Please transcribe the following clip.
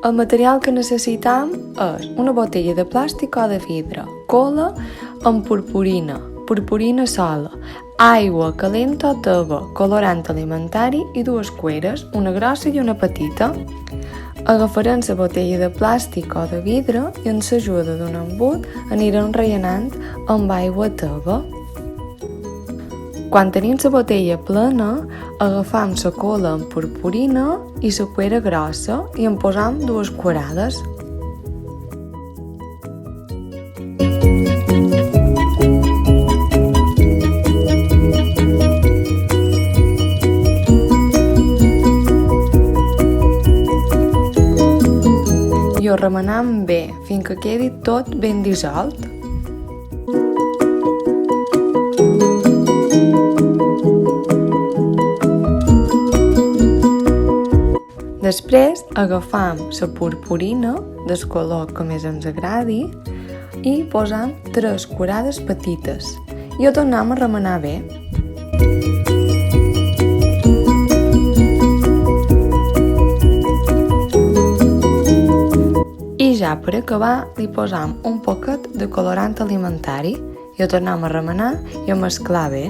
El material que necessitam és una botella de plàstic o de vidre, cola amb purpurina sola, aigua calenta o teba, colorant alimentari i 2 cueres, una grossa i una petita. Agafarem la botella de plàstic o de vidre i amb l'ajuda d'un embut anirem rellenant amb aigua teba. Quan tenim la botella plena, agafam la cola amb purpurina i la cuera grossa i en posam 2 cuerades. I ho remenam bé fins que quedi tot ben dissolt. Després agafam la purpurina del color que més ens agradi i posam 3 cuerades petites i ho tornem a remenar bé. I ja per acabar li posam un poquet de colorant alimentari i ho tornem a remenar i a mesclar bé.